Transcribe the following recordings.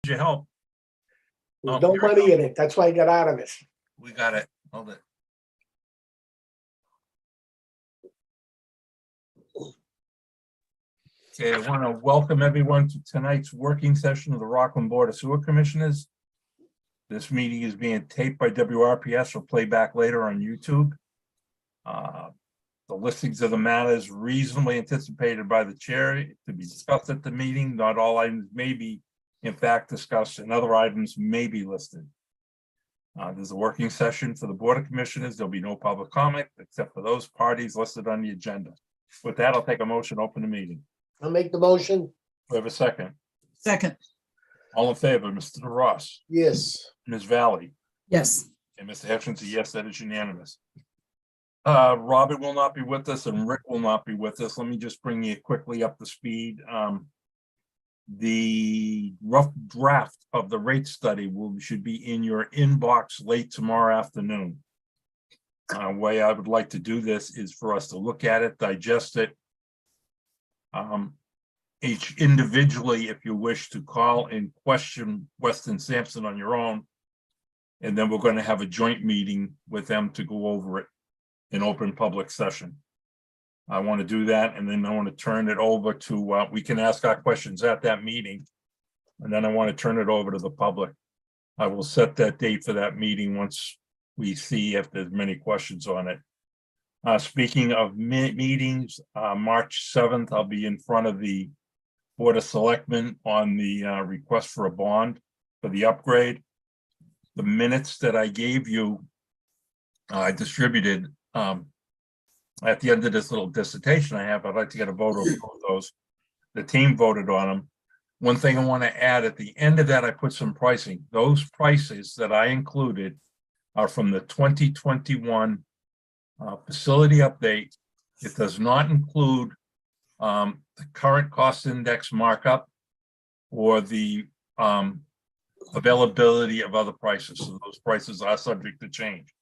your help. There's no money in it. That's why I got out of it. We got it. Hold it. Okay, I want to welcome everyone to tonight's working session of the Rockland Board of Sewer Commissioners. This meeting is being taped by WRPS for playback later on YouTube. The listings of the matters reasonably anticipated by the chair to be discussed at the meeting. Not all items may be in fact discussed, and other items may be listed. There's a working session for the Board of Commissioners. There'll be no public comment except for those parties listed on the agenda. With that, I'll take a motion to open the meeting. I'll make the motion. We have a second. Second. All in favor, Mr. Ross, Yes. Ms. Valley, Yes. and Mr. Hutchinson, yes, that is unanimous. Robert will not be with us and Rick will not be with us. Let me just bring you quickly up to speed. The rough draft of the rate study should be in your inbox late tomorrow afternoon. Way I would like to do this is for us to look at it, digest it. Each individually, if you wish to call and question Weston Sampson on your own. And then we're going to have a joint meeting with them to go over it in open public session. I want to do that, and then I want to turn it over to, we can ask our questions at that meeting. And then I want to turn it over to the public. I will set that date for that meeting once we see if there's many questions on it. Speaking of meetings, March 7th, I'll be in front of the Board of Selectmen on the request for a bond for the upgrade. The minutes that I gave you, I distributed at the end of this little dissertation I have. I'd like to get a vote on those. The team voted on them. One thing I want to add at the end of that, I put some pricing. Those prices that I included are from the 2021 facility update. It does not include the current cost index markup or the availability of other prices. So those prices are subject to change.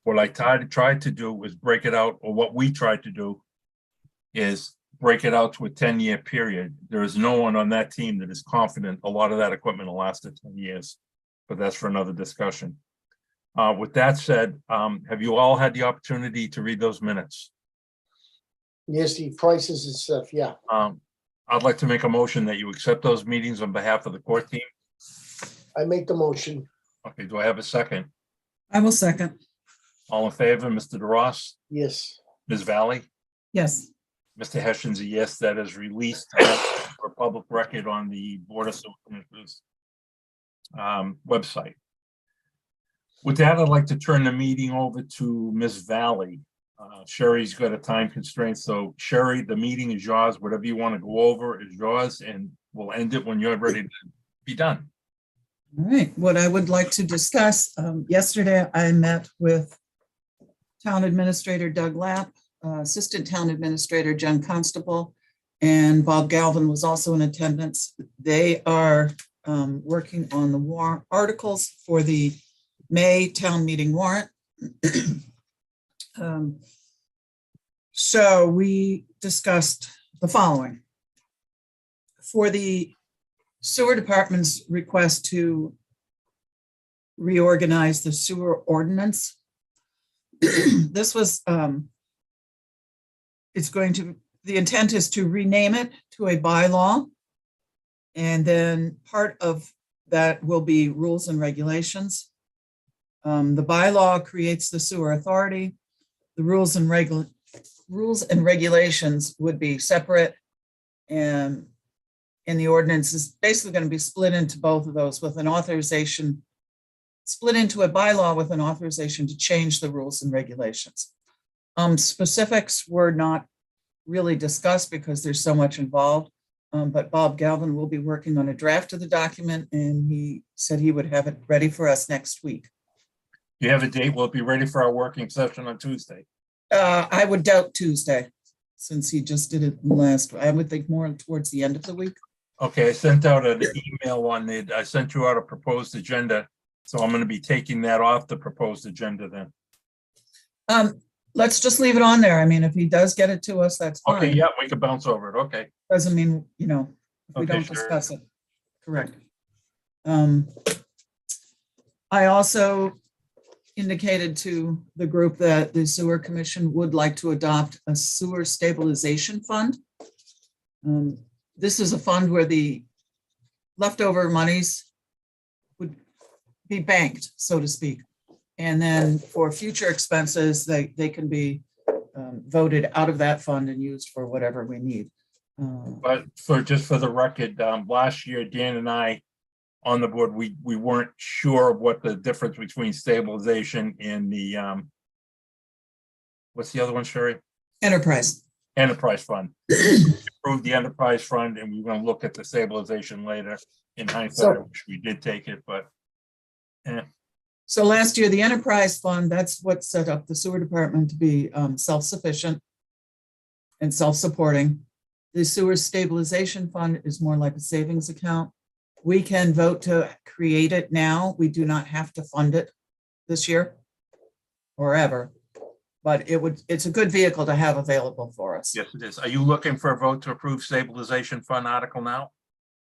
What I tried to do was break it out, or what we tried to do is break it out to a 10-year period. There is no one on that team that is confident a lot of that equipment will last 10 years, but that's for another discussion. With that said, have you all had the opportunity to read those minutes? Yes, the prices and stuff, yeah. I'd like to make a motion that you accept those meetings on behalf of the court team. I make the motion. Okay, do I have a second? I will second. All in favor, Mr. DeRoss, Yes. Ms. Valley, Yes. Mr. Hession's a yes, that is released for public record on the Board of Sewer Commissioners website. With that, I'd like to turn the meeting over to Ms. Valley. Sherry's got a time constraint, so Sherry, the meeting is yours. Whatever you want to go over is yours, and we'll end it when you're ready to be done. All right. What I would like to discuss, yesterday I met with Town Administrator Doug Lapp, Assistant Town Administrator Jen Constable, and Bob Galvin was also in attendance. They are working on the warrant articles for the May town meeting warrant. So we discussed the following. For the sewer department's request to reorganize the sewer ordinance, this was, the intent is to rename it to a bylaw. And then part of that will be rules and regulations. The bylaw creates the sewer authority. The rules and regulations would be separate. And the ordinance is basically going to be split into both of those with an authorization, split into a bylaw with an authorization to change the rules and regulations. Specifics were not really discussed because there's so much involved, but Bob Galvin will be working on a draft of the document, and he said he would have it ready for us next week. You have a date? Will it be ready for our working session on Tuesday? I would doubt Tuesday, since he just did it last. I would think more towards the end of the week. Okay, I sent out an email on it. I sent you out a proposed agenda. So I'm going to be taking that off the proposed agenda then. Let's just leave it on there. I mean, if he does get it to us, that's fine. Okay, yeah, we can bounce over it. Okay. Doesn't mean, if we Okay, don't sure. discuss it. Correct. I also indicated to the group that the sewer commission would like to adopt a sewer stabilization fund. This is a fund where the leftover monies would be banked, so to speak. And then for future expenses, they can be voted out of that fund and used for whatever we need. But just for the record, last year, Dan and I on the board, we weren't sure what the difference between stabilization and the what's the other one, Sherry? Enterprise. Enterprise fund. Approved the enterprise fund, and we we're going to look at the stabilization later. In hindsight, I wish we did take it, but So last year, the enterprise fund, that's what set up the sewer department to be self-sufficient and self-supporting. The sewer stabilization fund is more like a savings account. We can vote to create it now. We do not have to fund it this year or ever, but it's a good vehicle to have available for us. yes, it is. Are you looking for a vote to approve stabilization fund article now?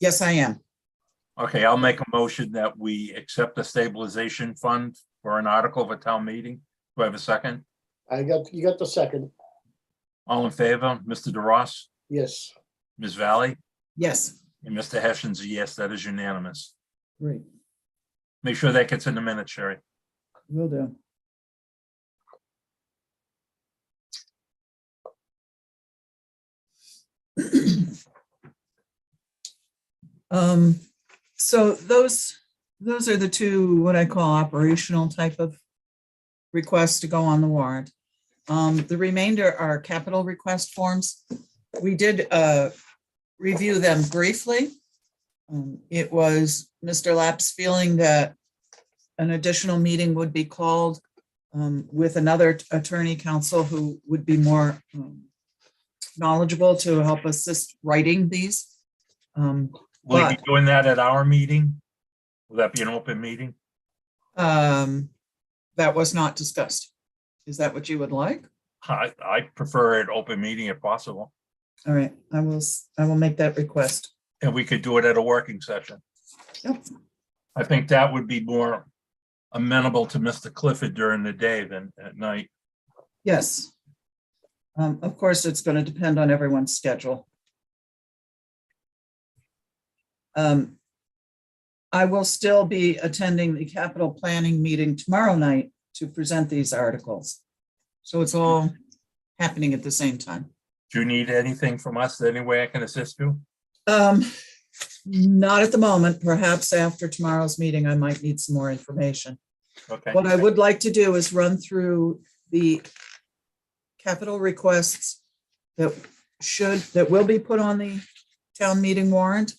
Yes, I am. Okay, I'll make a motion that we accept the stabilization fund for an article of a town meeting. Do I have a second? You got the second. All in favor, Mr. DeRoss, Yes. Ms. Valley, Yes. and Mr. Hessian's a yes, that is unanimous. Great. Make sure that gets in the minute, Sherry. Will do. So those are the two, what I call operational type of requests to go on the warrant. The remainder are capital request forms. We did review them briefly. It was Mr. Lapp's feeling that an additional meeting would be called with another attorney counsel who would be more knowledgeable to help assist writing these. Will you be doing that at our meeting? Will that be an open meeting? That was not discussed. Is that what you would like? I prefer an open meeting if possible, All right, I will make that request. and we could do it at a working session. Yep. I think that would be more amenable to Mr. Clifford during the day than at night. Yes. Of course, it's going to depend on everyone's schedule. I will still be attending the capital planning meeting tomorrow night to present these articles. So it's all happening at the same time. Do you need anything from us? Any way I can assist you? Not at the moment. Perhaps after tomorrow's meeting, I might need some more information. Okay. What I would like to do is run through the capital requests that will be put on the town meeting warrant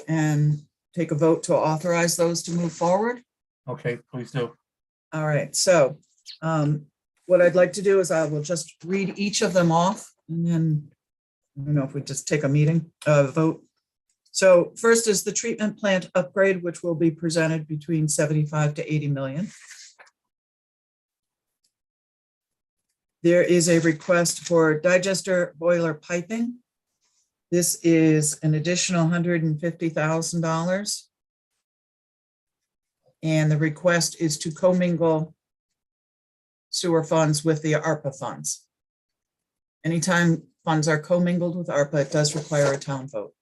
and take a vote to authorize those to move forward. Okay, please do. All right, so what I'd like to do is I will just read each of them off and then I don't know if we just take a vote. So first is the treatment plant upgrade, which will be presented between 75 to 80 million. There is a request for digester boiler piping. This is an additional $150,000. And the request is to commingle sewer funds with the ARPA funds. Anytime funds are commingled with ARPA, it does require a town vote.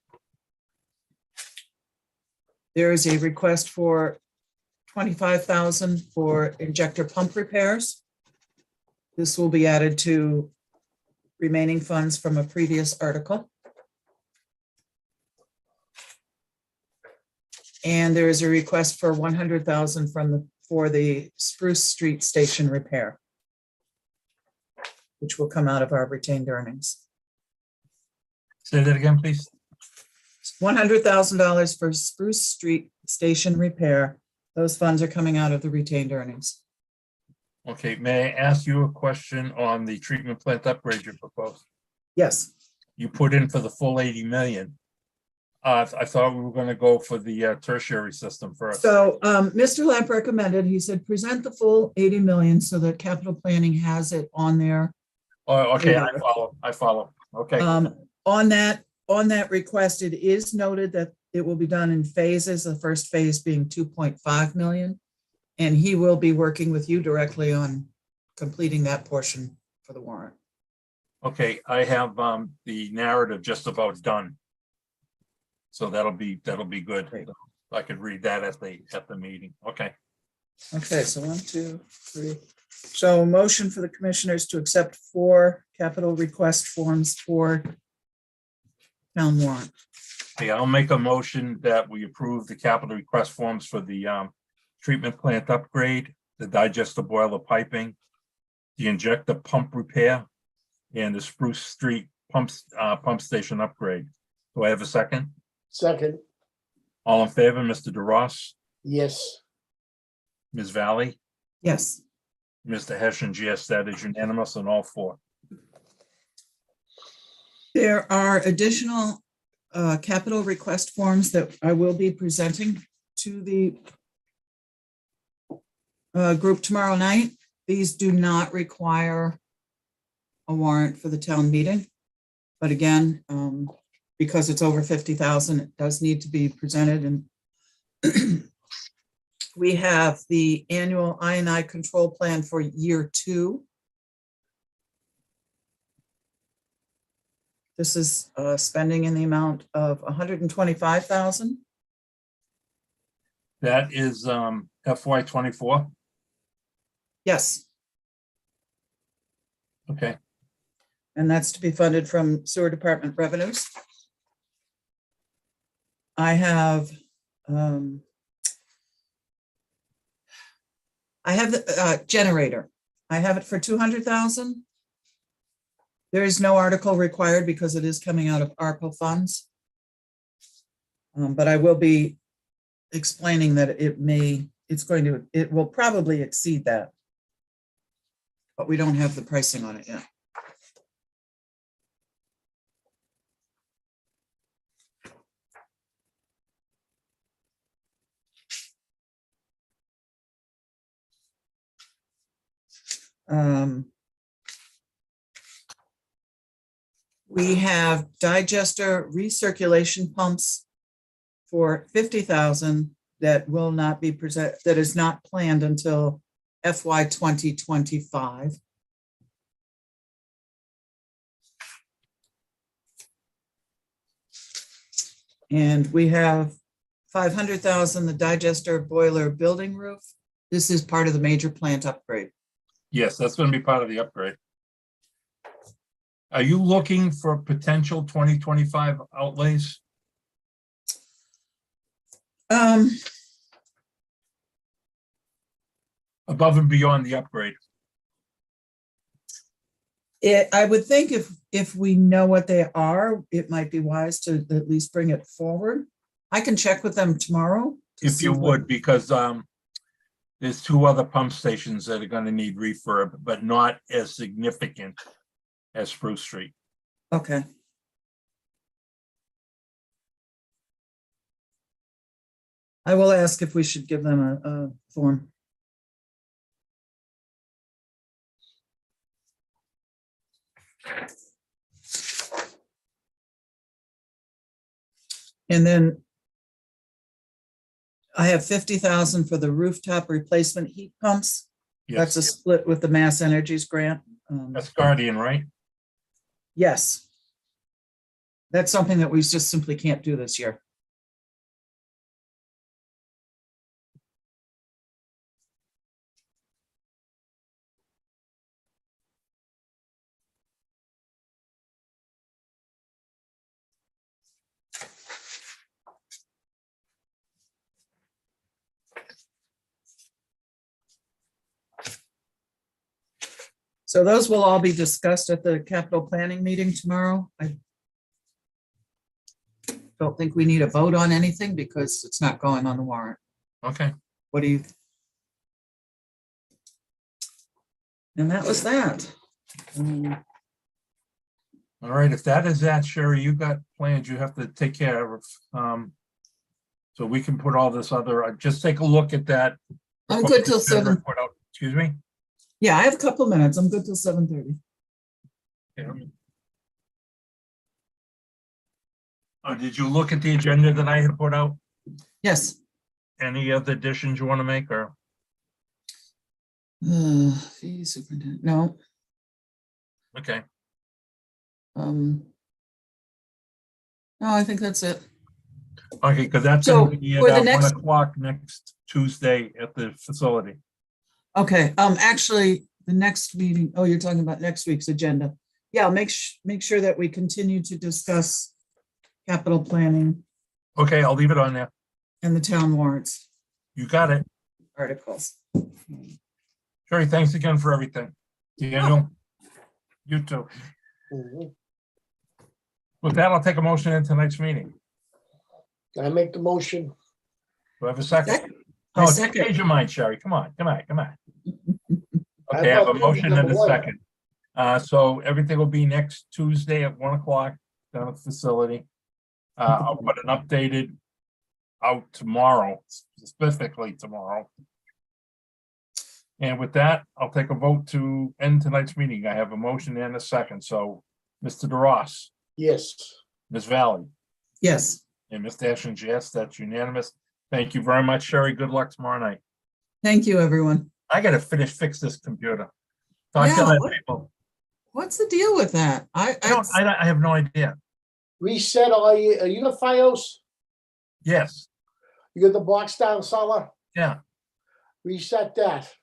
There is a request for $25,000 for injector pump repairs. This will be added to remaining funds from a previous article. And there is a request for $100,000 for the Spruce Street Station repair, which will come out of our retained earnings. Say that again, please. $100,000 for Spruce Street Station repair. Those funds are coming out of the retained earnings. Okay, may I ask you a question on the treatment plant upgrade you proposed? Yes. You put in for the full 80 million. I thought we were going to go for the tertiary system first. So Mr. Lapp recommended, he said, present the full 80 million so that capital planning has it on there. Oh, okay, I follow. Okay. On that request, it is noted that it will be done in phases, the first phase being 2.5 million. And he will be working with you directly on completing that portion for the warrant. Okay, I have the narrative just about done. So that'll be good. Great. I could read that at the meeting. Okay. Okay, so 1, 2, 3. So a motion for the commissioners to accept 4 capital request forms for town warrant. Okay, I'll make a motion that we approve the capital request forms for the treatment plant upgrade, the digester boiler piping, the injector pump repair, and the Spruce Street pump station upgrade. Do I have a second? Second, All in favor, Mr. DeRoss, yes. Ms. Valley, Yes. Mr. Hessian, yes, that is unanimous on all 4. There are additional capital request forms that I will be presenting to the group tomorrow night. These do not require a warrant for the town meeting. But again, because it's over 50,000, it does need to be presented. And we have the annual I&I control plan for year 2. This is spending in the amount of 125,000. That is FY24. Yes, Okay, and that's to be funded from sewer department revenues. I have the generator. I have it for 200,000. There is no article required because it is coming out of ARPA funds. But I will be explaining that it will probably exceed that. But we don't have the pricing on it yet. We have digester recirculation pumps for 50,000 that will not be that is not planned until FY 2025. And we have 500,000, the digester boiler building roof. This is part of the major plant upgrade. yes, that's going to be part of the upgrade. Are you looking for potential 2025 outlays? Above and beyond the upgrade? I would think if we know what they are, it might be wise to at least bring it forward. I can check with them tomorrow. If you would, because there's 2 other pump stations that are going to need refurb, but not as significant as Spruce Street. Okay. I will ask if we should give them a form. And then I have 50,000 for the rooftop replacement heat pumps. Yes, That's a split with the Mass Energies grant. that's Guardian, right? Yes. That's something that we just simply can't do this year. So those will all be discussed at the capital planning meeting tomorrow. I don't think we need a vote on anything because it's not going on the warrant. Okay. What do you? And that was that. All right, if that is that, Sherry, you got plans you have to take care of. So we can put all this other, just take a look at that. I'm good till 7. Report out. Excuse me? Yeah, I have a couple of minutes. I'm good till 7:30. Yeah. Did you look at the agenda that I had put out? Yes. Any other additions you want to make or? Fee superintendent, no. Okay, No, I think that's it. okay, because that's So, going to be for the at 1 next- o'clock next Tuesday at the facility. Okay, actually, the next meeting, oh, you're talking about next week's agenda. Yeah, make sure that we continue to discuss capital planning Okay, I'll leave it on there. and the town warrants You got it. articles. Sherry, thanks again for everything. Daniel, you too. Mhm. With that, I'll take a motion in tonight's meeting. I make the motion. Do I have a second? I No, second. change your mind, Sherry. Come on. I Okay, I have a thought motion and a number one. second. So everything will be next Tuesday at 1 o'clock down at the facility. I'll put an updated out tomorrow, specifically tomorrow. And with that, I'll take a vote to end tonight's meeting. I have a motion and a second. So Mr. DeRoss, Yes. Ms. Valley, Yes, and Mr. Ashens, yes, that's unanimous. Thank you very much, Sherry. Good luck tomorrow night. thank you, everyone. I gotta fix this computer. Talk to Yeah, you later, what- people. What's the deal with that? I have no idea. Reset all you, you got Fios? Yes, You got the box down cellar? yeah. Reset that.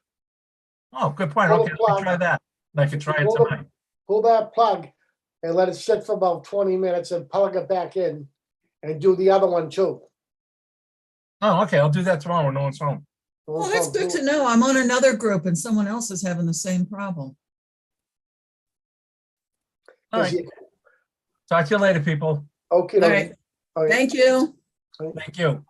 Oh, good point. Pull Okay, the I can plug. try that. I can try it Pull the- tonight. Pull that plug and let it sit for about 20 minutes and plug it back in and do the other one too. Oh, okay, I'll do that tomorrow when no one's home. Well, that's good to know. I'm on another group and someone else is having the same problem. All right, talk to you later, people. Okay. All right. Thank you. Thank you.